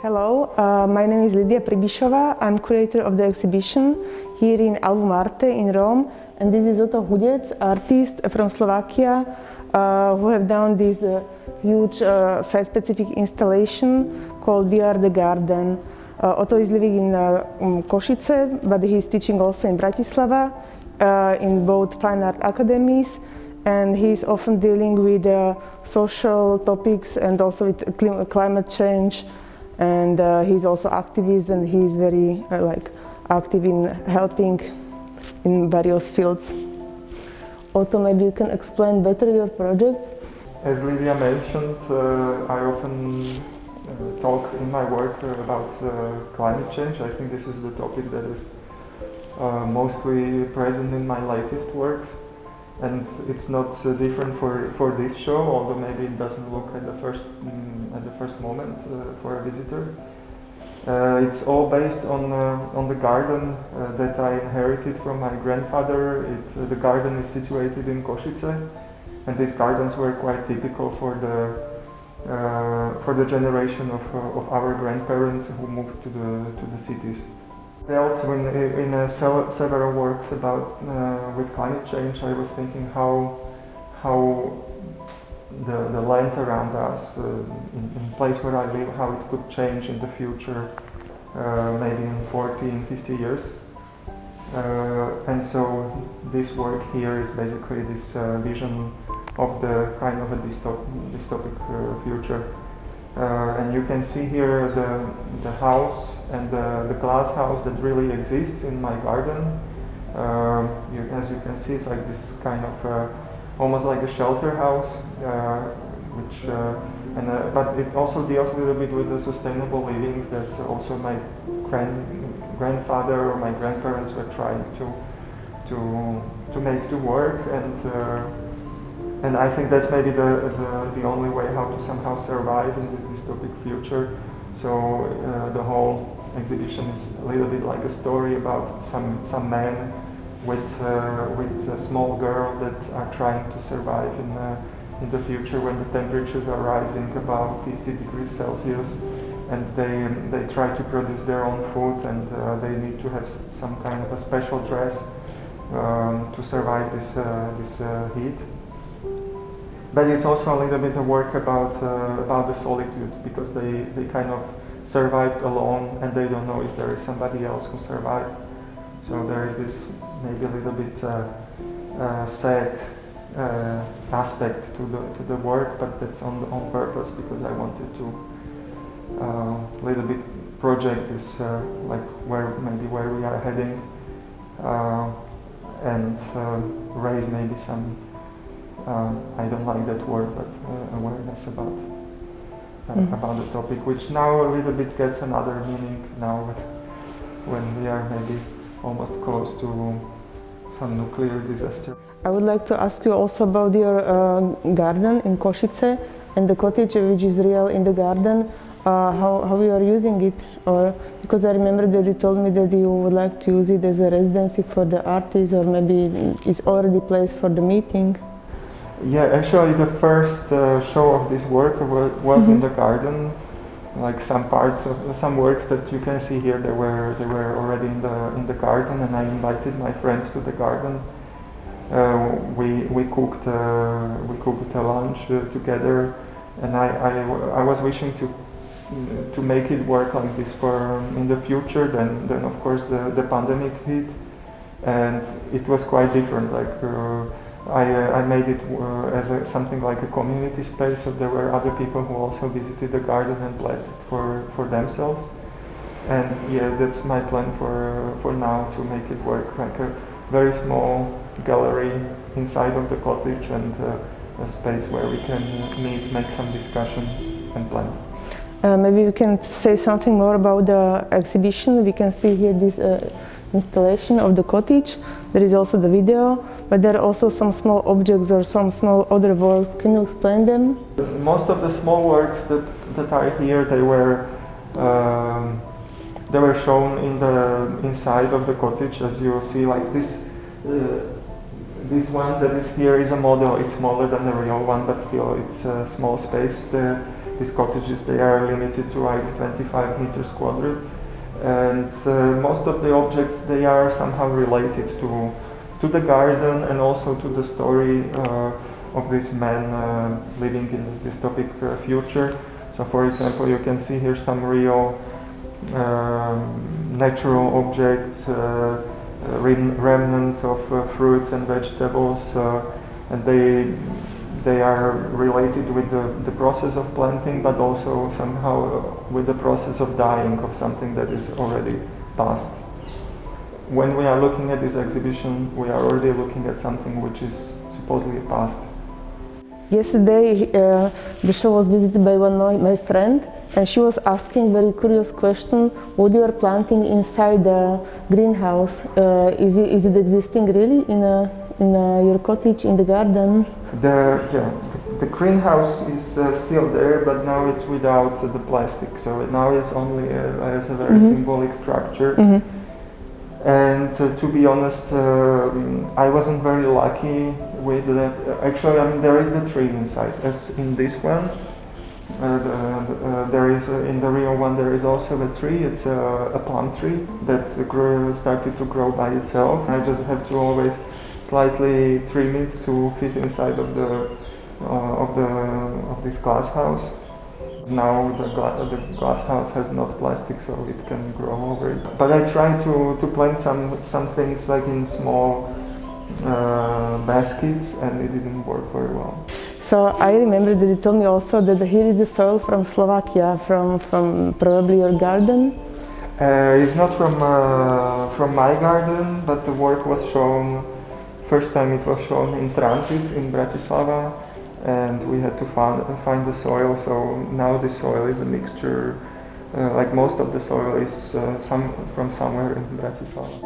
Hello, my name is Lýdia Pribišová. I'm curator of the exhibition here in AlbumArte in Rome, and this is Oto Hudec, artist from Slovakia, who have done this huge site-specific installation called We Are the Garden. Oto is living in Košice, but he's teaching also in Bratislava, in both fine art academies, and he's often dealing with social topics and also with climate change. And he's also activist, and he's very active in helping in various fields. Otto, maybe you can explain better your projects? As Lýdia mentioned, I often talk in my work about climate change. I think this is the topic that is mostly present in my latest works. And it's not different for this show, although maybe it doesn't look at the first moment for a visitor. It's all based on the garden that I inherited from my grandfather. The garden is situated in Košice, and these gardens were quite typical for the generation of our grandparents who moved to the cities. Also in several works about with climate change, I was thinking how the land around us, in the place where I live, how it could change in the future, maybe in 40 and 50 years. And so this work here is basically this vision of the kind of a dystopic future. And you can see here the house and the glass house that really exists in my garden. As you can see, it's like this kind of almost like a shelter house, but it also deals a little bit with the sustainable living that also my grandfather or my grandparents were trying to make to work, and I think that's maybe the only way how to somehow survive in this dystopic future. So the whole exhibition is a little bit like a story about some man with a small girl that are trying to survive in the future when the temperatures are rising above 50 degrees Celsius, and they try to produce their own food, and they need to have some kind of a special dress to survive this heat. But it's also a little bit of work about the solitude, because they kind of survived alone and they don't know if there is somebody else who survived. So there is this maybe a little bit sad aspect to the work, but that's on purpose, because I wanted to little bit project this where we are heading, and raise maybe some. I don't like that word, but awareness about the topic, which now a little bit gets another meaning now when we are maybe almost close to some nuclear disaster. I would like to ask you also about your garden in Košice and the cottage which is real in the garden. How you are using it, or because I remember that you told me that you would like to use it as a residency for the artists, or maybe it's already placed for the meeting. Yeah, actually the first show of this work was in the garden. Like some parts of some works that you can see here, they were already in the garden, and I invited my friends to the garden. We cooked a lunch together, and I was wishing to make it work like this for in the future. Then of course the pandemic hit, and it was quite different. I made it as something like a community space, so there were other people who also visited the garden and planned it for themselves. And yeah, that's my plan for now, to make it work like a very small gallery inside of the cottage, and a space where we can meet, make some discussions and plan. Maybe we can say something more about the exhibition. We can see here this installation of the cottage. There is also the video, but there are also some small objects or some small other works. Can you explain them? Most of the small works that are here, they were shown in the inside of the cottage, as you see. Like this one that is here is a model. It's smaller than the real one, but still it's a small space. these cottages, they are limited to like 25 meters quadrat, and most of the objects, they are somehow related to the garden and also to the story of this man living in this dystopic future. So for example, you can see here some real natural objects, remnants of fruits and vegetables, and they are related with the process of planting, but also somehow with the process of dying of something that is already past. When we are looking at this exhibition, we are already looking at something which is supposedly past. Yesterday, the show was visited by my friend, and she was asking very curious question: what you are planting inside the greenhouse? Is it existing really in your cottage, in the garden? The greenhouse is still there, but now it's without the plastic. So now it's only as a very symbolic structure. And to be honest, I wasn't very lucky with that. Actually, I mean, there is the tree inside, as in this one. There is in the real one. There is also a tree. It's a palm tree that started to grow by itself. I just have to always slightly trim it to fit inside of this glass house. Now the glass house has not plastic, so it can grow over it. But I tried to plant some things like in small baskets, and it didn't work very well. So I remember that you told me also that here is the soil from Slovakia, from probably your garden. It's not from my garden, but the work was shown. First time it was shown in transit in Bratislava, and we had to find the soil. So now the soil is a mixture. Like most of the soil is from somewhere in Bratislava.